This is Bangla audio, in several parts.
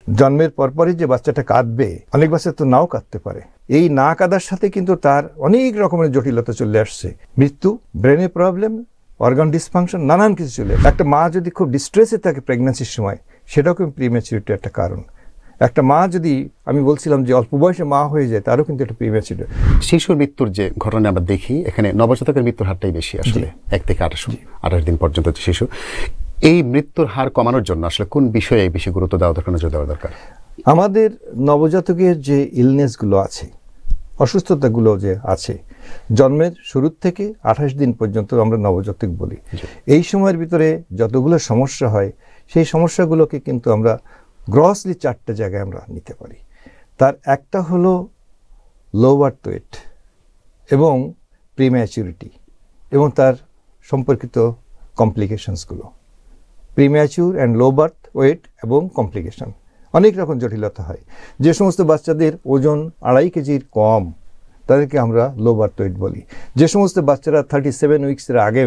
জন্মের পরপরই যে বাচ্চাটা কাঁদবে, অনেক বাচ্চা তো নাও কাঁদতে পারে। এই না কাঁদার সাথে কিন্তু তার অনেক রকমের জটিলতা চলে আসছে, মৃত্যু, ব্রেনে প্রবলেম, অর্গান ডিসফাংশন, নানান কিছু চলে। একটা মা যদি খুব ডিস্ট্রেসে থাকে প্রেগন্যান্সির সময়, সেটাও কিন্তু প্রিম্যাচুরিটি একটা কারণ। একটা মা যদি, আমি বলছিলাম যে অল্প বয়সে মা হয়ে যায়, তারও কিন্তু একটা প্রিম্যাচুরিটি। শিশুর মৃত্যুর যে ঘটনা আমরা দেখি, এখানে নবজাতকের মৃত্যুর হারটাই বেশি আসলে, 1 থেকে 28 দিন পর্যন্ত শিশু। এই মৃত্যুর হার কমানোর জন্য আসলে কোন বিষয়ে বেশি গুরুত্ব দেওয়া দরকার, নজর দেওয়া দরকার? আমাদের নবজাতকের যে ইলনেসগুলো আছে, অসুস্থতাগুলো যে আছে, জন্মের শুরু থেকে 28 দিন পর্যন্ত আমরা নবজাতক বলি। এই সময়ের ভিতরে যতগুলো সমস্যা হয়, সেই সমস্যাগুলোকে কিন্তু আমরা গ্রসলি 4টে জায়গায় আমরা নিতে পারি। তার একটা হলো লো বার্থ ওয়েট এবং প্রিম্যাচুরিটি এবং তার সম্পর্কিত কমপ্লিকেশনসগুলো। Premature and low birth weight এবং কমপ্লিকেশন, অনেক রকম জটিলতা হয়। যে সমস্ত বাচ্চাদের ওজন 2.5 কেজির কম, তাদেরকে আমরা লো বার্থ ওয়েট বলি। যে সমস্ত বাচ্চারা 37 উইক্সের আগে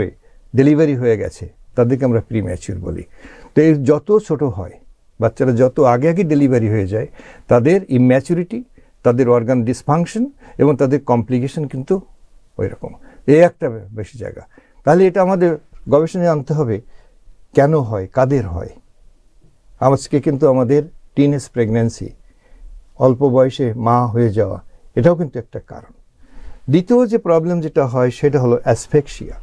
ডেলিভারি হয়ে গেছে, তাদেরকে আমরা প্রিম্যাচুর বলি। তো এর যত ছোট হয়, বাচ্চারা যত আগে আগে ডেলিভারি হয়ে যায়, তাদের ইম্যাচুরিটি, তাদের অর্গান ডিসফাংশন এবং তাদের কমপ্লিকেশন কিন্তু ওই রকম। এই একটা বেশি জায়গা। তাহলে এটা আমাদের গবেষণায় আনতে হবে, কেন হয়, কাদের হয়। আজকে কিন্তু আমাদের টিনেজ প্রেগন্যান্সি, অল্প বয়সে মা হয়ে যাওয়া, এটাও কিন্তু একটা কারণ। দ্বিতীয় যে প্রবলেম যেটা হয়, সেটা হলো অ্যাসফেক্সিয়া।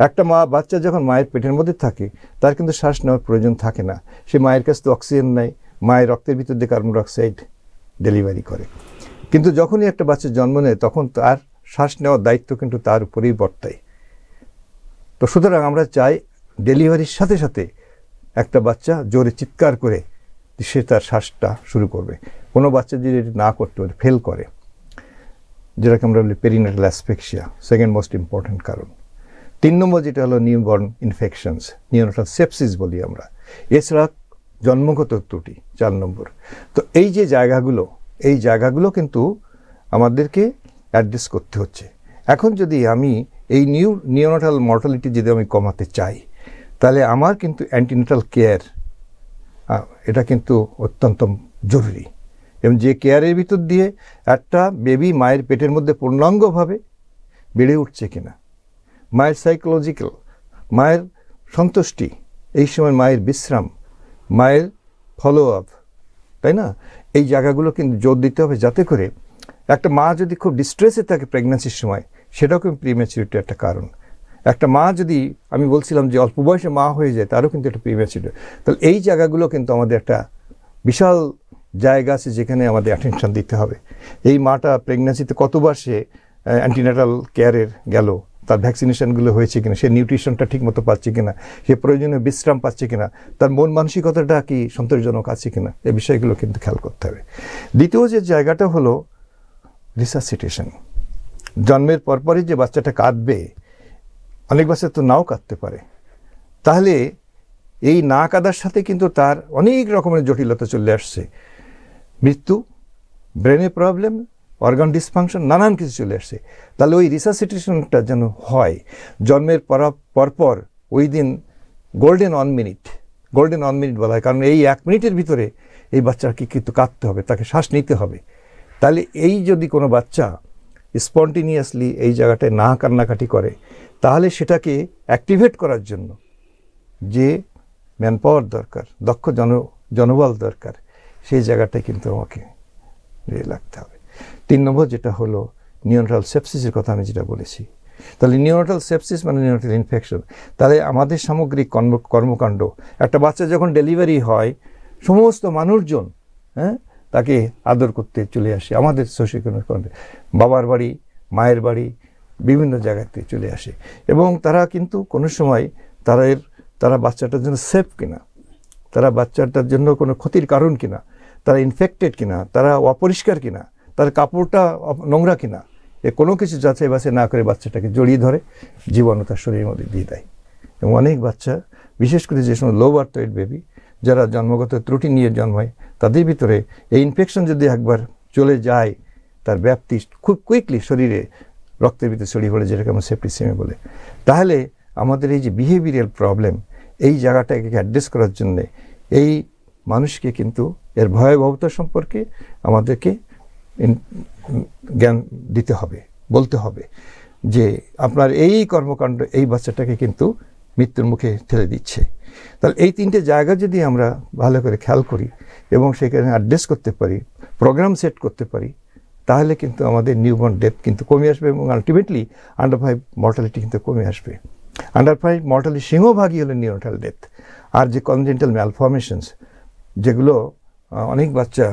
একটা বাচ্চা যখন মায়ের পেটের মধ্যে থাকে, তার কিন্তু শ্বাস নেওয়ার প্রয়োজন থাকে না। সে মায়ের কাছ থেকে অক্সিজেন নেয়, মায়ের রক্তের ভিতর দিয়ে কার্বন ডাইঅক্সাইড ডেলিভারি করে। কিন্তু যখনই একটা বাচ্চা জন্ম নেয়, তখন তার শ্বাস নেওয়ার দায়িত্ব কিন্তু তার উপরেই বর্তায়। তো সুতরাং আমরা চাই ডেলিভারির সাথে সাথে একটা বাচ্চা জোরে চিৎকার করে সে তার শ্বাসটা শুরু করবে। কোনো বাচ্চা যদি এটি না করতে পারে, ফেল করে, যেটাকে আমরা বলি পেরিনেটাল অ্যাসফেক্সিয়া, সেকেন্ড মোস্ট ইম্পর্ট্যান্ট কারণ। 3 নম্বর যেটা হলো নিউবর্ন ইনফেকশনস, নিওনাটাল সেপসিস বলি আমরা। এছাড়া জন্মগত ত্রুটি 4 নম্বর। তো এই যে জায়গাগুলো কিন্তু আমাদেরকে অ্যাড্রেস করতে হচ্ছে। এখন যদি আমি এই নিওনাটাল মর্টালিটি যদি আমি কমাতে চাই, তাহলে আমার কিন্তু অ্যান্টিনেটাল কেয়ার, এটা কিন্তু অত্যন্ত জরুরি। এবং যে কেয়ারের ভিতর দিয়ে একটা বেবি মায়ের পেটের মধ্যে পূর্ণাঙ্গভাবে বেড়ে উঠছে কিনা, মায়ের সাইকোলজিক্যাল, মায়ের সন্তুষ্টি, এই সময় মায়ের বিশ্রাম, মায়ের ফলো আপ, তাই না, এই জায়গাগুলো কিন্তু জোর দিতে হবে, যাতে করে একটা মা যদি খুব ডিস্ট্রেসে থাকে প্রেগন্যান্সির সময়, সেটাও কিন্তু প্রিম্যাচুরিটি একটা কারণ। একটা মা যদি, আমি বলছিলাম যে অল্প বয়সে মা হয়ে যায়, তারও কিন্তু একটা প্রিম্যাচুরিটি। তাহলে এই জায়গাগুলো কিন্তু আমাদের একটা বিশাল জায়গা আছে, যেখানে আমাদের অ্যাটেনশন দিতে হবে। এই মাটা প্রেগন্যান্সিতে কতবার সে অ্যান্টিনেটাল কেয়ারের গেল, তার ভ্যাকসিনেশনগুলো হয়েছে কিনা, সে নিউট্রিশনটা ঠিকমতো পাচ্ছে কিনা, সে প্রয়োজনীয় বিশ্রাম পাচ্ছে কিনা, তার মন মানসিকতাটা কি সন্তোষজনক আছে কিনা, এই বিষয়গুলো কিন্তু খেয়াল করতে হবে। দ্বিতীয় যে জায়গাটা হলো রিসাসিটেশন। জন্মের পরপরই যে বাচ্চাটা কাঁদবে, অনেক বাচ্চা তো নাও কাঁদতে পারে। তাহলে এই না কাঁদার সাথে কিন্তু তার অনেক রকমের জটিলতা চলে আসছে, মৃত্যু, ব্রেনে প্রবলেম, অর্গান ডিসফাংশন, নানান কিছু চলে আসছে। তাহলে ওই রিসাসিটেশনটা যেন হয় জন্মের পরপর, ওই দিন গোল্ডেন 1 মিনিট বলা হয়। কারণ এই 1 মিনিটের ভিতরে এই বাচ্চাকে কিন্তু কাঁদতে হবে, তাকে শ্বাস নিতে হবে। তাহলে এই যদি কোনো বাচ্চা স্পন্টিনিয়াসলি এই জায়গাটায় না কান্নাকাটি করে, তাহলে সেটাকে অ্যাক্টিভেট করার জন্য যে ম্যান পাওয়ার দরকার, দক্ষ জনবল দরকার, সেই জায়গাটায় কিন্তু আমাকে রাখতে হবে। 3 নম্বর যেটা হলো নিওনাটাল সেপসিসের কথা আমি যেটা বলেছি। তাহলে নিওনাটাল সেপসিস মানে নিওনাটাল ইনফেকশন। তাহলে আমাদের সামগ্রিক কর্মকাণ্ড, একটা বাচ্চা যখন ডেলিভারি হয়, সমস্ত মানুষজন তাকে আদর করতে চলে আসে, আমাদের সোশিওইকোনমিক, বাবার বাড়ি, মায়ের বাড়ি, বিভিন্ন জায়গাতে চলে আসে। এবং তারা কিন্তু কোনো সময় তারা বাচ্চাটার জন্য সেফ কিনা, তারা বাচ্চাটার জন্য কোনো ক্ষতির কারণ কিনা, তারা ইনফেক্টেড কিনা, তারা অপরিষ্কার কিনা, তার কাপড়টা নোংরা কিনা, কোনো কিছু যাচাই বাছাই না করে বাচ্চাটাকে জড়িয়ে ধরে জীবাণু তার শরীরের মধ্যে দিয়ে দেয়। এবং অনেক বাচ্চা, বিশেষ করে যে সময় লো বার্থ ওয়েট বেবি, যারা জন্মগত ত্রুটি নিয়ে জন্মায়, তাদের ভিতরে এই ইনফেকশন যদি একবার চলে যায়, তার ব্যাপ্তি খুব কুইকলি শরীরে রক্তের ভিতরে ছড়িয়ে পড়ে, যেটাকে আমরা সেপ্টিসেমিয়া বলে। তাহলে আমাদের এই যে বিহেভিয়ারাল প্রবলেম, এই জায়গাটাকে অ্যাড্রেস করার জন্যে এই মানুষকে কিন্তু এর ভয়াবহতা সম্পর্কে আমাদেরকে জ্ঞান দিতে হবে, বলতে হবে যে আপনার এই কর্মকাণ্ড এই বাচ্চাটাকে কিন্তু মৃত্যুর মুখে ঠেলে দিচ্ছে। তাহলে এই 3টে জায়গা যদি আমরা ভালো করে খেয়াল করি এবং সেখানে অ্যাড্রেস করতে পারি, প্রোগ্রাম সেট করতে পারি, তাহলে কিন্তু আমাদের নিউবর্ন ডেথ কিন্তু কমে আসবে এবং আলটিমেটলি আন্ডার 5 মর্টালিটি কিন্তু কমে আসবে। আন্ডার 5 মর্টালিটি সিংহভাগই হলো নিওনাটাল ডেথ। আর যে কনজেন্টাল ম্যালফরমেশনস, যেগুলো অনেক বাচ্চা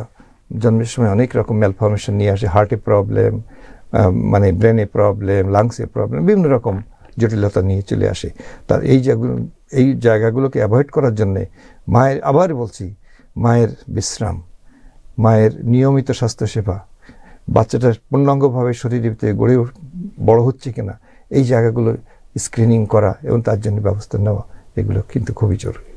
জন্মের সময় অনেক রকম ম্যালফরমেশন নিয়ে আসে, হার্টে প্রবলেম, মানে ব্রেনে প্রবলেম, লাংসে প্রবলেম, বিভিন্ন রকম জটিলতা নিয়ে চলে আসে। তার এই জায়গাগুলোকে অ্যাভয়েড করার জন্যে মায়ের, আবার বলছি, মায়ের বিশ্রাম, মায়ের নিয়মিত স্বাস্থ্যসেবা, বাচ্চাটার পূর্ণাঙ্গভাবে শরীরের ভিতরে বড় হচ্ছে কিনা এই জায়গাগুলো স্ক্রিনিং করা এবং তার জন্য ব্যবস্থা নেওয়া, এগুলো কিন্তু খুবই জরুরি।